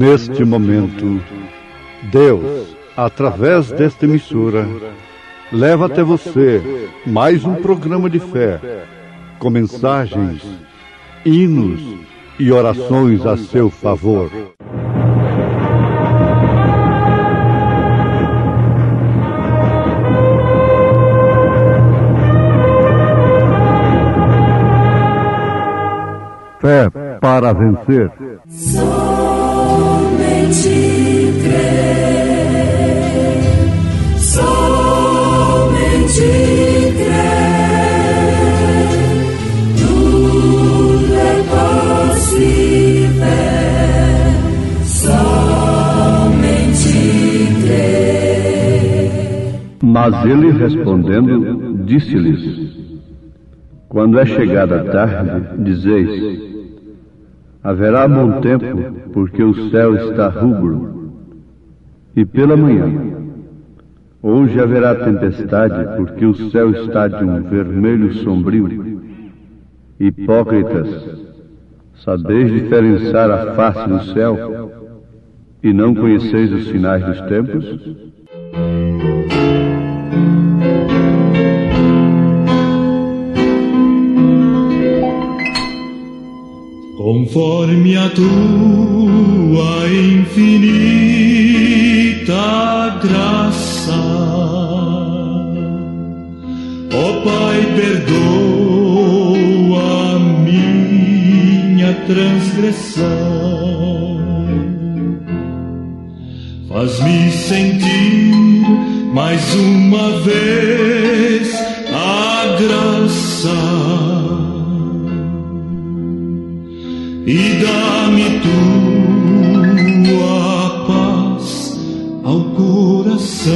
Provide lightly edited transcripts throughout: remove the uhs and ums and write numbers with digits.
Neste momento, Deus, através desta emissora, leva até você mais um programa de fé, com mensagens, hinos e orações a seu favor. Fé para vencer. Somente crer, somente crer, tudo é possível, somente crer. Mas ele respondendo, disse-lhes: quando é chegada a tarde, dizeis: haverá bom tempo, porque o céu está rubro. E pela manhã, hoje haverá tempestade, porque o céu está de um vermelho sombrio. Hipócritas, sabeis diferenciar a face do céu, e não conheceis os sinais dos tempos? Conforme a tua infinita graça, ó Pai, perdoa a minha transgressão, faz-me sentir mais uma vez a graça e dá-me tua paz ao coração.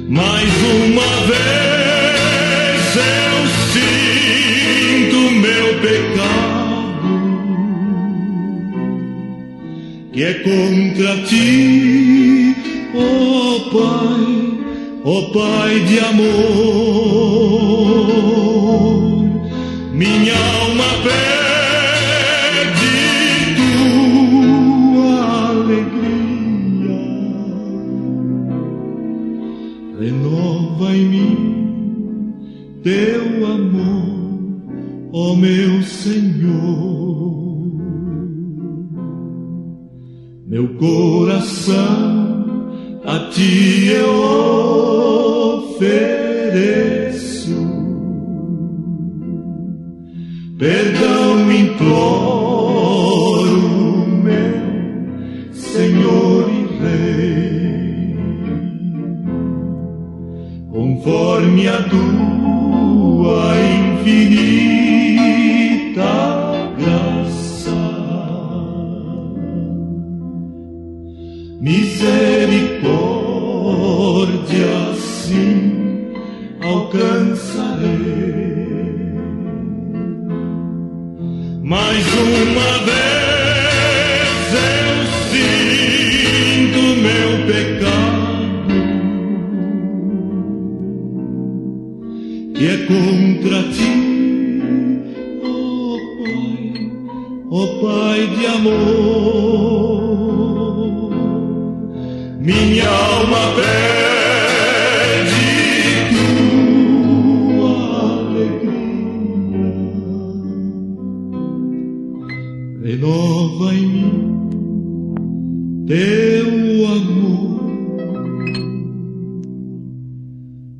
Mais uma vez eu sinto meu pecado, que é contra ti, ó Pai de amor. Minha alma pede tua alegria, renova em mim teu amor, ó meu Senhor. Meu coração a ti eu ofereço, perdão imploro, meu Senhor e Rei, conforme a tua infinita graça, misericórdia sim alcançarei. Mais uma vez eu sinto meu pecado, que é contra ti, ó Pai de amor. Minha alma pede tua alegria, renova em mim teu amor,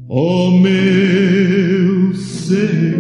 ó meu Senhor.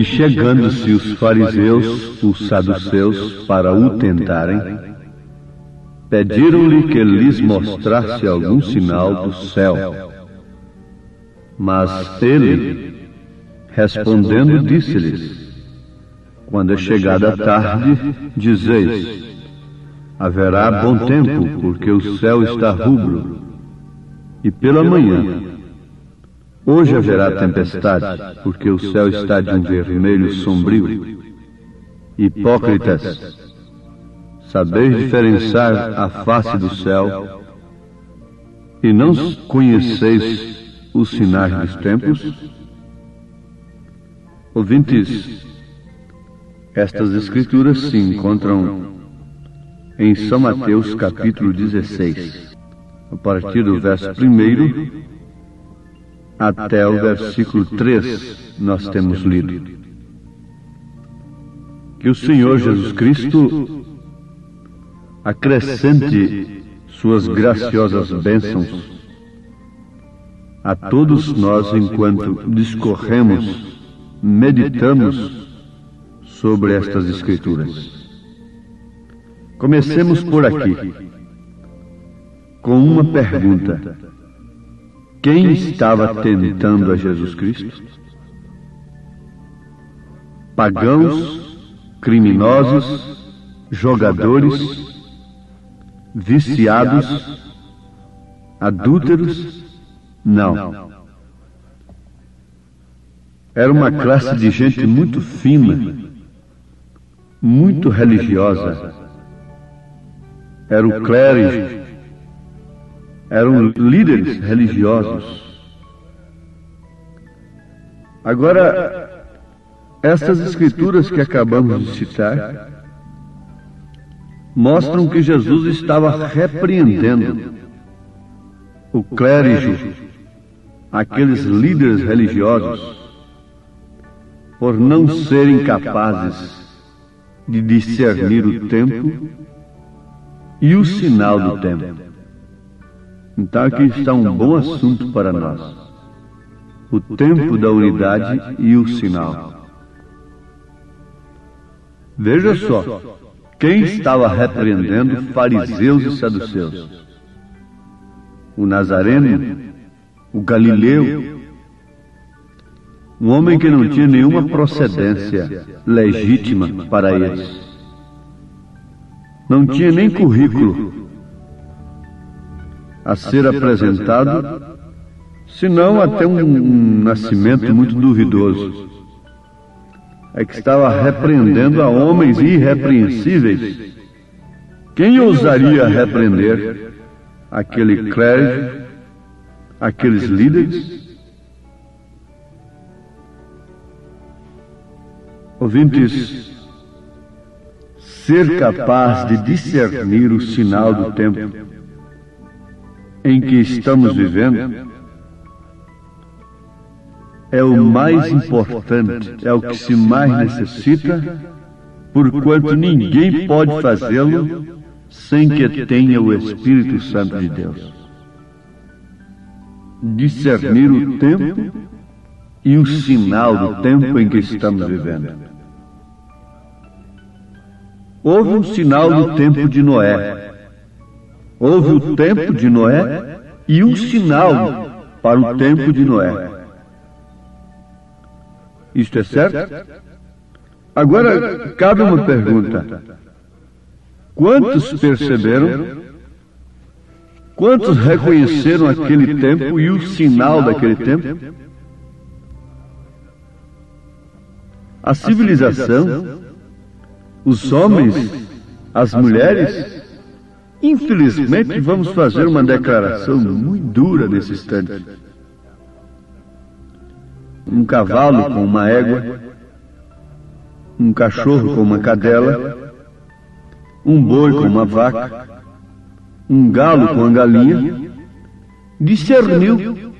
E chegando-se os fariseus, os saduceus, para o tentarem, pediram-lhe que lhes mostrasse algum sinal do céu. Mas ele, respondendo, disse-lhes: quando é chegada a tarde, dizeis: haverá bom tempo, porque o céu está rubro. E pela manhã: hoje haverá tempestade, porque o céu está de um vermelho sombrio. Hipócritas, sabeis diferenciar a face do céu, e não conheceis os sinais dos tempos? Ouvintes, estas escrituras se encontram em São Mateus capítulo 16, a partir do verso 1 até o versículo 3 nós temos lido. Que o Senhor Jesus Cristo acrescente suas graciosas bênçãos a todos nós enquanto discorremos, meditamos sobre estas Escrituras. Comecemos por aqui, com uma pergunta: quem estava tentando a Jesus Cristo? Pagãos, criminosos, jogadores, viciados, adúlteros? Não. Era uma classe de gente muito fina, muito religiosa. Era o clero, eram líderes religiosos. Agora, estas escrituras que acabamos de citar mostram que Jesus estava repreendendo o clérigo, aqueles líderes religiosos, por não serem capazes de discernir o tempo e o sinal do tempo. Então aqui está um bom assunto para nós: o tempo da unidade e o sinal. Veja só, quem estava repreendendo fariseus e saduceus? O Nazareno, o Galileu, um homem que não tinha nenhuma procedência legítima para eles. Não tinha nem currículo a ser apresentado, senão até um nascimento muito duvidoso. É que estava repreendendo a homens irrepreensíveis. Quem ousaria repreender aquele clérigo, aqueles líderes? Ouvintes, ser capaz de discernir o sinal do tempo em que estamos vivendo é o mais importante, é o que se mais necessita, porquanto ninguém pode fazê-lo sem que tenha o Espírito Santo de Deus. Discernir o tempo e o sinal do tempo em que estamos vivendo. Houve um sinal do tempo de Noé. Houve o tempo de Noé e um sinal para o tempo de Noé. Isto é certo? Agora, cabe uma pergunta: quantos perceberam? Quantos reconheceram aquele tempo e o sinal daquele tempo? A civilização, os homens, as mulheres, infelizmente vamos fazer uma declaração muito dura nesse instante. Um cavalo com uma égua, um cachorro com uma cadela, um boi com uma vaca, um galo com uma galinha, discerniu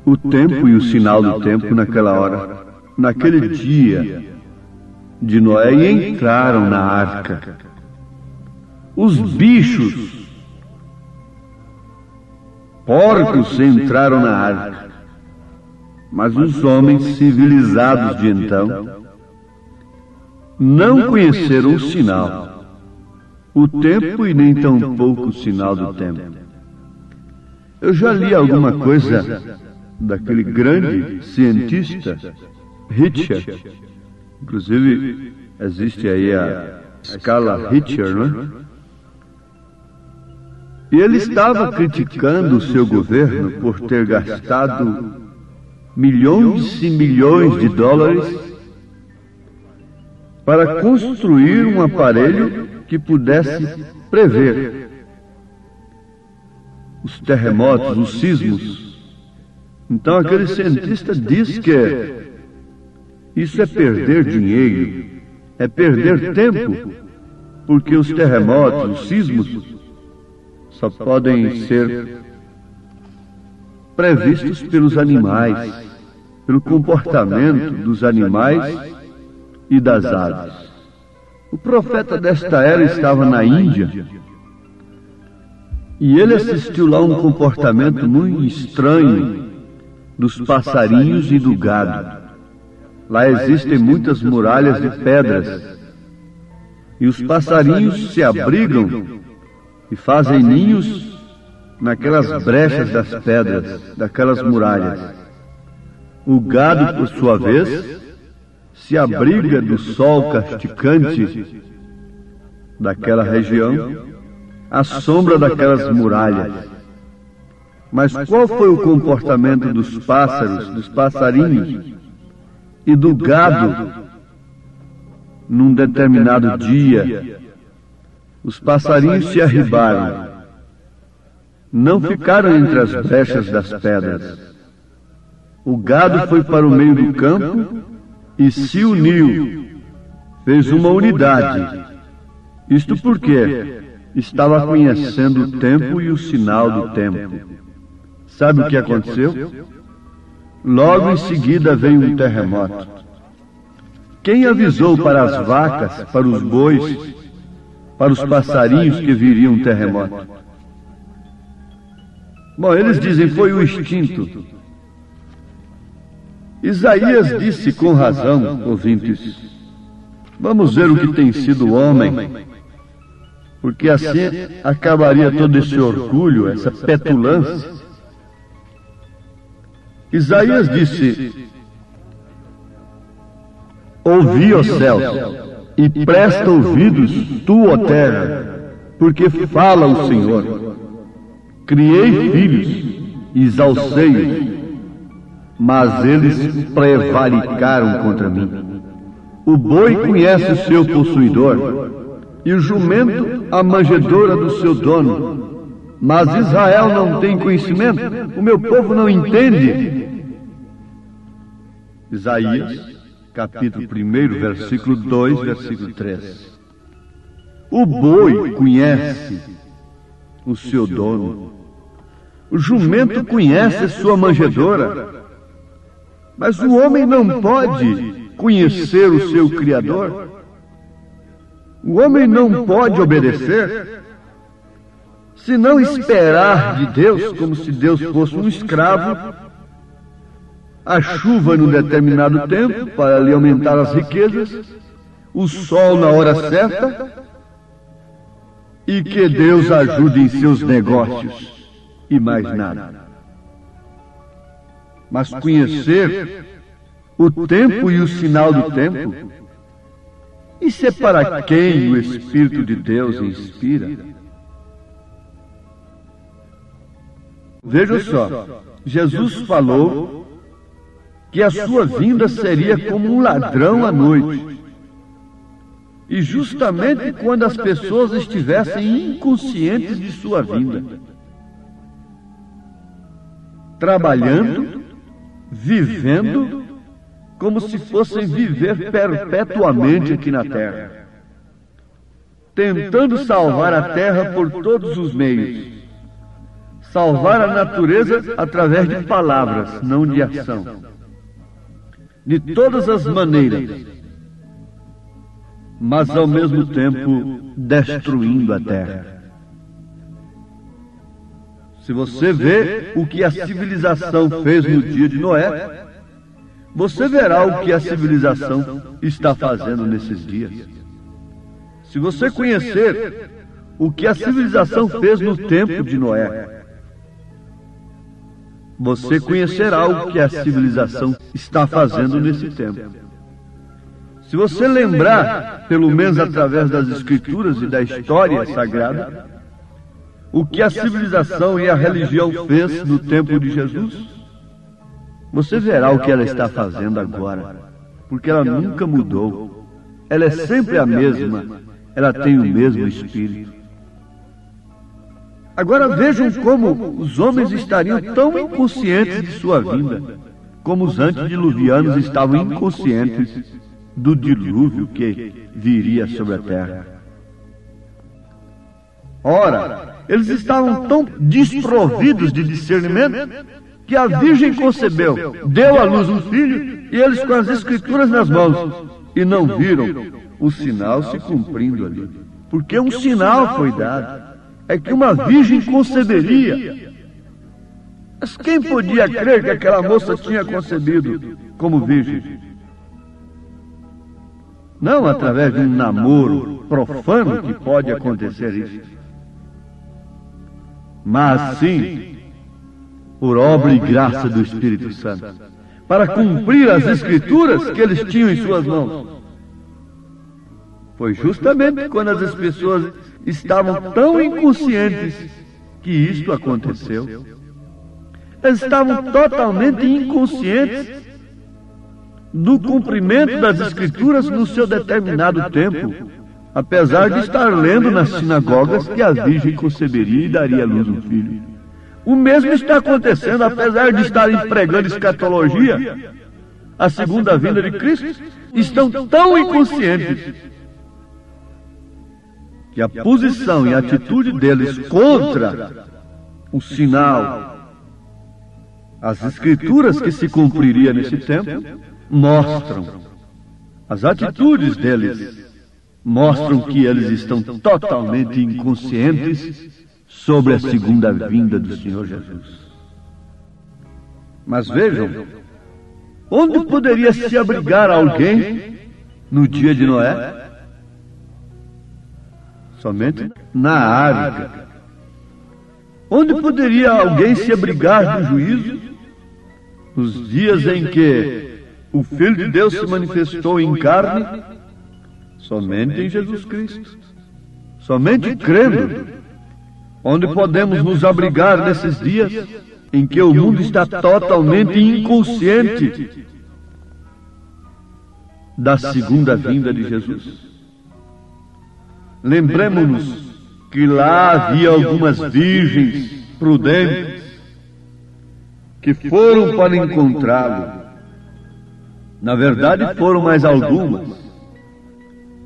o tempo e o sinal do tempo naquela hora, naquele dia de Noé, e entraram na arca. Os bichos, porcos, entraram na arca, mas os homens civilizados de então não conheceram o sinal, o tempo e nem tampouco o sinal do tempo. Eu já li alguma coisa daquele grande cientista, Richter. Inclusive, existe aí a escala Richter, né? E ele estava criticando o seu governo por ter gastado milhões e milhões de dólares para construir um aparelho que pudesse prever os terremotos, os sismos. Então aquele cientista diz que isso é perder dinheiro, é perder tempo, porque os terremotos, os sismos, só podem ser previstos pelos animais, pelo comportamento dos animais e das aves. O profeta desta era estava na Índia e ele assistiu lá um comportamento muito estranho dos passarinhos e do gado. Lá existem muitas muralhas de pedras e os passarinhos se abrigam e fazem ninhos naquelas brechas das pedras, daquelas muralhas. O gado, por sua vez, se abriga do sol casticante daquela região, à sombra daquelas muralhas. Mas qual foi o comportamento dos pássaros, dos passarinhos e do gado num determinado dia? Os passarinhos se arribaram, não ficaram entre as brechas das pedras. O gado foi para o meio do campo e se uniu, fez uma unidade. Isto porque estava conhecendo o tempo e o sinal do tempo. Sabe o que aconteceu? Logo em seguida veio um terremoto. Quem avisou para as vacas, para os bois, para os passarinhos que viria um terremoto? Bom, eles dizem, foi o instinto. Isaías disse com razão, ouvintes, vamos ver o que tem sido o homem, porque assim acabaria todo esse orgulho, essa petulância. Isaías disse, ouvi, ó céus, e presta ouvidos, tu, ó terra, porque fala o Senhor. Criei filhos, exalcei-os, mas eles prevaricaram contra mim. O boi conhece o seu possuidor, e o jumento a manjedoura do seu dono. Mas Israel não tem conhecimento, o meu povo não entende. Isaías, capítulo 1, versículo 2, versículo 3. O boi conhece o seu dono, o jumento conhece sua manjedoura, mas o homem não pode conhecer o seu Criador. O homem não pode obedecer, se não esperar de Deus, como se Deus fosse um escravo, a chuva num determinado tempo para lhe aumentar as riquezas, o sol na hora certa, e que Deus ajude em seus negócios, e mais nada. Mas conhecer o tempo e o sinal do tempo, isso é para quem o Espírito de Deus inspira. Veja só, Jesus falou que a sua vinda seria como um ladrão à noite. E justamente quando as pessoas estivessem inconscientes de sua vinda, trabalhando, vivendo, como se fossem viver perpetuamente aqui na terra, tentando salvar a terra por todos os meios, salvar a natureza através de palavras, não de ação, de todas as maneiras, mas ao mesmo tempo destruindo a terra. Se você vê o que a civilização fez no dia de Noé, você verá o que a civilização está fazendo nesses dias. Se você conhecer o que a civilização fez no tempo de Noé, você conhecerá o que a civilização está fazendo nesse tempo. Se você lembrar, pelo menos através das Escrituras e da história sagrada, o que a civilização e a religião fez no tempo de Jesus, você verá o que ela está fazendo agora, porque ela nunca mudou. Ela é sempre a mesma, ela tem o mesmo espírito. Agora vejam como os homens estariam tão inconscientes de sua vinda, como os antediluvianos estavam inconscientes do dilúvio que viria sobre a terra. Ora, eles estavam tão desprovidos de discernimento que a Virgem concebeu, deu à luz um filho, e eles com as Escrituras nas mãos, e não viram o sinal se cumprindo ali. Porque um sinal foi dado, é que uma virgem conceberia. Mas quem podia crer que aquela moça tinha concebido como virgem? Não através de um namoro profano que pode acontecer isso, mas sim por obra e graça do Espírito Santo, para cumprir as Escrituras que eles tinham em suas mãos. Foi justamente quando as pessoas estavam tão inconscientes que isto aconteceu. Eles estavam totalmente inconscientes do cumprimento das Escrituras no seu determinado tempo, apesar de estar lendo nas sinagogas que a Virgem conceberia e daria à luz um filho. O mesmo está acontecendo, apesar de estarem pregando escatologia, a segunda vinda de Cristo, estão tão inconscientes que a posição e a atitude deles contra o sinal, as Escrituras que se cumpriria nesse tempo, mostram, as atitudes deles mostram que eles estão totalmente inconscientes sobre a segunda vinda do Senhor Jesus. Mas vejam, onde poderia se abrigar alguém no dia de Noé? Somente na arca. Onde poderia alguém se abrigar do juízo? Nos dias em que o Filho de Deus se manifestou em carne? Somente em Jesus Cristo. Somente crendo. Onde podemos nos abrigar nesses dias em que o mundo está totalmente inconsciente da segunda vinda de Jesus? Lembremos-nos que lá havia algumas virgens prudentes que foram para encontrá-lo. Na verdade, foram mais algumas.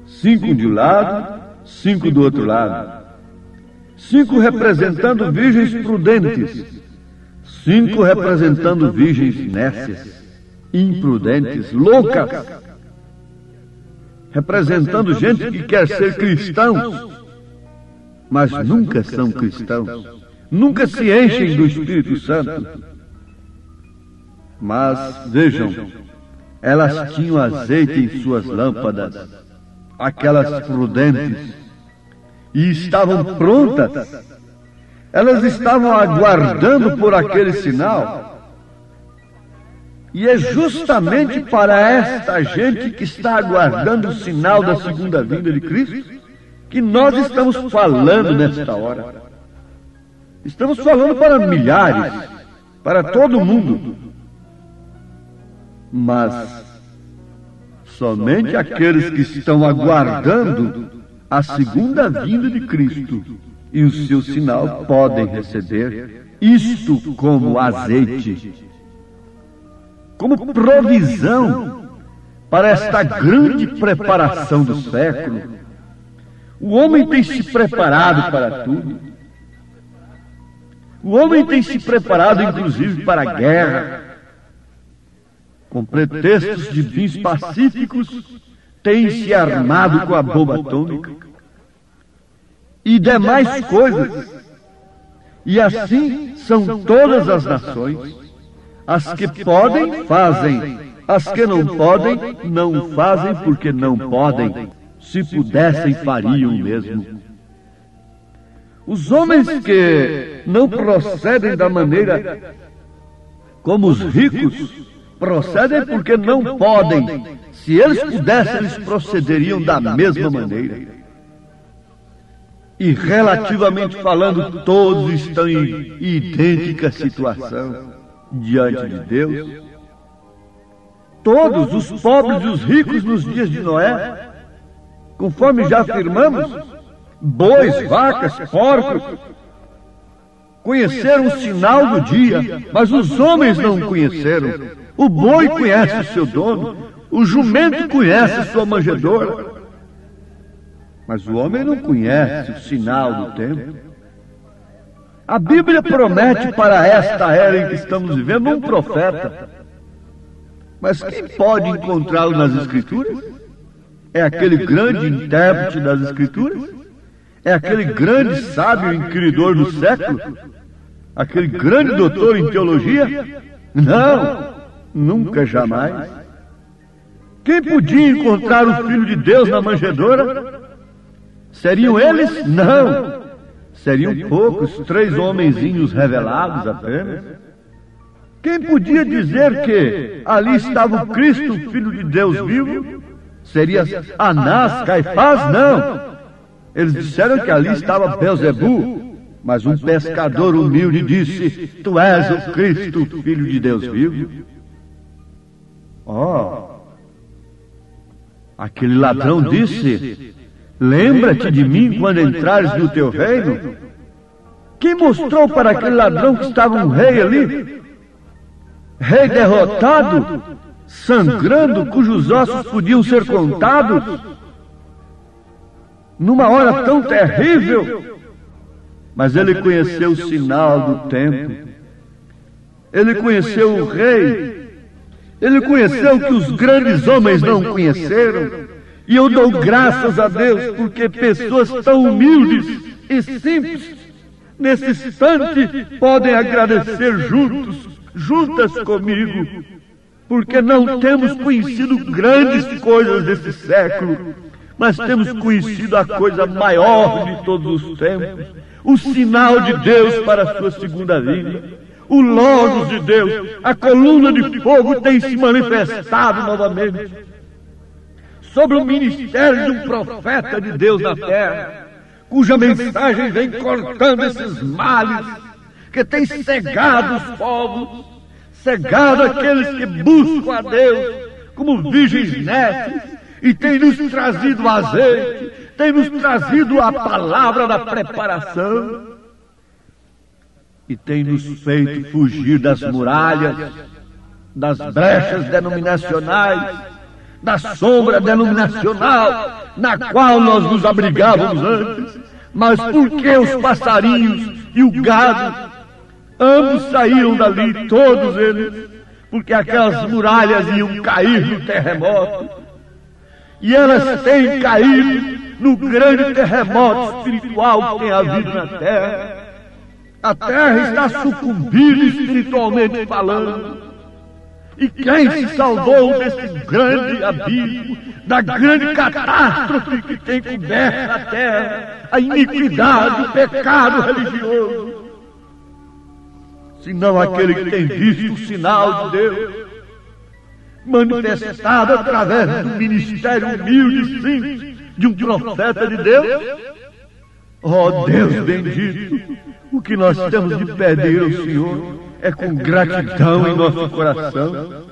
5 de um lado, 5 do outro lado. 5 representando virgens prudentes, 5 representando virgens nécias, imprudentes, loucas, representando gente que quer ser cristãos, mas nunca são cristãos, nunca se enchem do Espírito Santo. Mas vejam, elas tinham azeite em suas lâmpadas, aquelas prudentes, e estavam prontas. Elas estavam aguardando por aquele sinal. E é justamente para esta gente que está aguardando o sinal da segunda vinda de Cristo que nós estamos falando nesta hora. Estamos falando para milhares, para todo mundo. Mas somente aqueles que estão aguardando a segunda vinda de Cristo e o seu sinal podem receber isto como azeite, como provisão para esta grande preparação do século. O homem tem se preparado para tudo. O homem tem se preparado inclusive para a guerra. Com pretextos de fins pacíficos, tem se armado com a bomba atômica e demais coisas. E assim são todas as nações. As que podem, fazem As que não podem, não fazem porque não podem. Se pudessem, fariam mesmo. Os homens que não procedem da maneira como os ricos procedem porque não podem. Se eles pudessem, eles procederiam da mesma maneira. E relativamente falando, todos estão em idêntica situação diante de Deus. Todos, os pobres e os ricos nos dias de Noé, conforme já afirmamos, bois, vacas, porcos, conheceram o sinal do dia, mas os homens não conheceram. O boi conhece o seu dono, o jumento conhece sua manjedoura, mas o homem não conhece o sinal do tempo. A Bíblia promete para esta era em que estamos vivendo um profeta, mas quem pode encontrá-lo nas Escrituras? É aquele grande intérprete das Escrituras? É aquele grande sábio inquiridor do século? Aquele grande doutor em teologia? Não, nunca, jamais. Quem podia encontrar o Filho de Deus na manjedoura? Seriam eles? Não. Seriam poucos, 3 homenzinhos revelados apenas. Quem podia dizer que ali estava o Cristo, o Filho de Deus vivo? Seria Anás, Caifás? Não. Eles disseram que ali estava Belzebu, mas um pescador humilde disse: Tu és o Cristo, o Filho de Deus vivo. Aquele ladrão disse: Lembra-te de mim quando entrares no teu reino. Quem mostrou para aquele ladrão que estava um rei ali? Rei derrotado, sangrando, cujos ossos podiam ser contados? Numa hora tão terrível. Mas ele conheceu o sinal do tempo. Ele conheceu o rei. Ele conheceu o que os grandes homens não conheceram. E eu dou graças a Deus porque pessoas tão humildes e simples, nesse instante, podem agradecer juntas comigo, porque não temos conhecido grandes coisas desse século, mas temos conhecido a coisa maior de todos os tempos, o sinal de Deus para a sua segunda vinda. O Logos de Deus, a coluna de fogo tem se manifestado novamente sobre o ministério de um profeta de Deus na terra, cuja mensagem vem cortando esses males que tem cegado os povos, cegado aqueles que buscam a Deus como virgens nécias, e tem nos trazido azeite, tem nos trazido a palavra da preparação, e tem nos feito fugir das muralhas, das brechas denominacionais, da sombra denominacional na qual nós nos abrigávamos antes. Mas porque os passarinhos e o gado, ambos saíram dali, todos eles, porque aquelas muralhas iam cair no terremoto, e elas têm caído no grande terremoto espiritual que tem havido na terra. A terra está sucumbindo espiritualmente falando. E quem se salvou desse grande abismo, da grande catástrofe que tem coberto a terra, a iniquidade, o pecado religioso? Senão aquele que tem visto o sinal de Deus, manifestado através do ministério humilde e simples de um profeta de Deus? Oh Deus bendito, o que nós temos de pedir ao Senhor é com gratidão em nosso coração,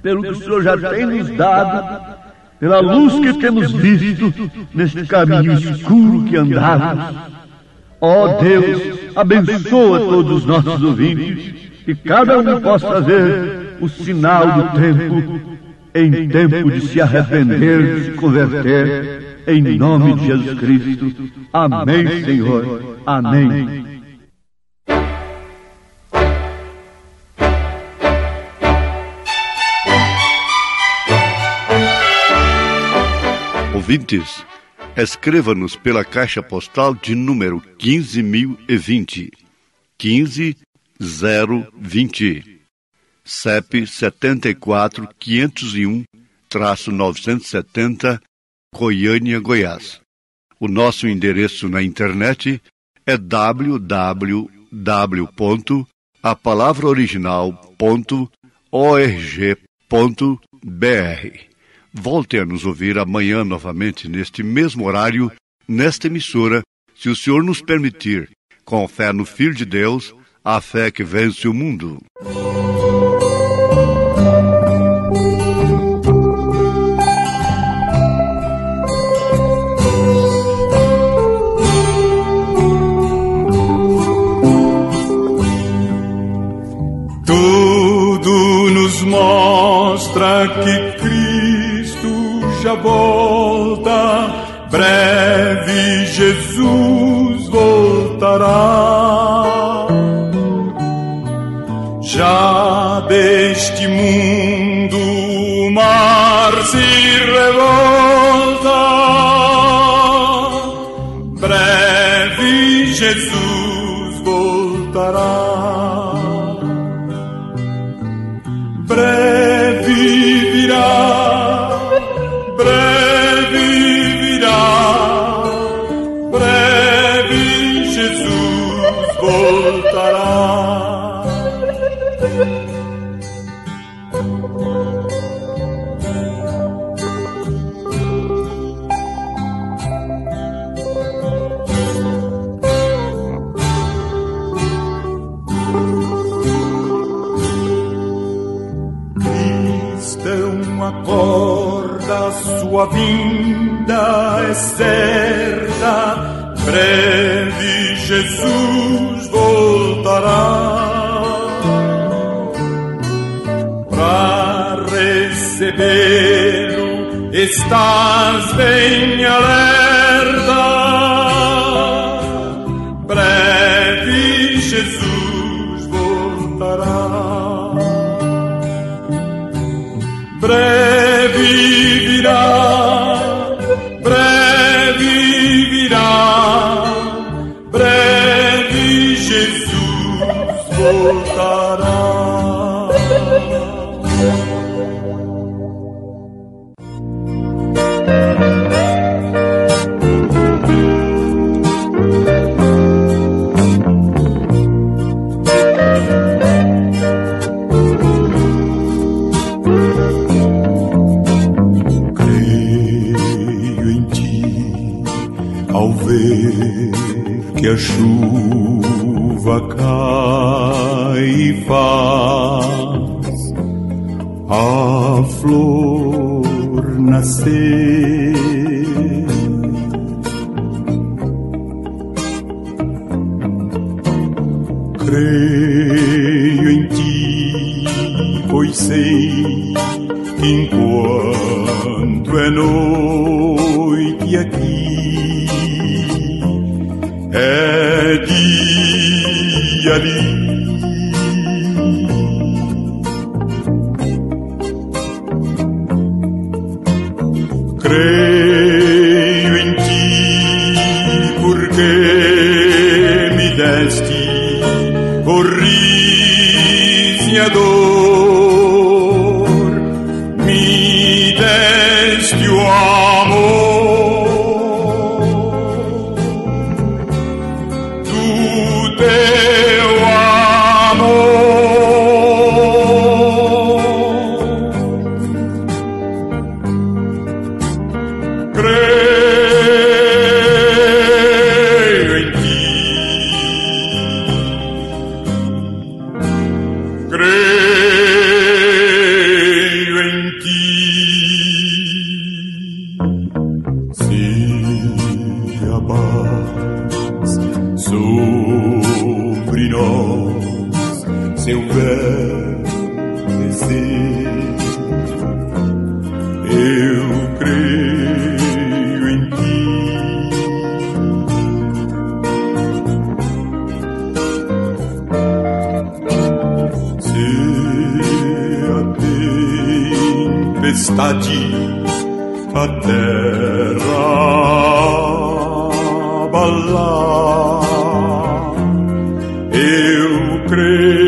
pelo que o Senhor já tem nos dado, pela luz que temos visto neste caminho escuro que andamos. Ó Deus, abençoa todos os nossos ouvintes, que cada um possa ver o sinal do tempo, em tempo de se arrepender, de se converter, em nome de Jesus Cristo. Amém, Senhor. Amém. Ouvintes, escreva-nos pela caixa postal de número 15.020, 15020. CEP 74-501-970, Goiânia, Goiás. O nosso endereço na internet é www.apalavraoriginal.org.br. Volte a nos ouvir amanhã novamente neste mesmo horário, nesta emissora, se o Senhor nos permitir, com fé no Filho de Deus, a fé que vence o mundo. Tudo nos mostra que Cristo já volta, breve Jesus voltará. Já deste mundo o mar se revolta, breve Jesus voltará. Breve virá, breve virá, breve Jesus voltará. Acorda, sua vinda é certa, breve Jesus voltará. Pra recebê-lo estás bem alerta, breve Jesus voltará. Breve virá, breve virá, breve Jesus voltará. Que a chuva cai e faz a flor nascer. Creio em ti, pois sei que enquanto é noite aqui, é dia ali. Creio em ti, porque me deste o riso e a dor, me deste o amor. Sobre nós, seu verbo descer, eu creio em ti. Se a tempestade a terra abalar, eu creio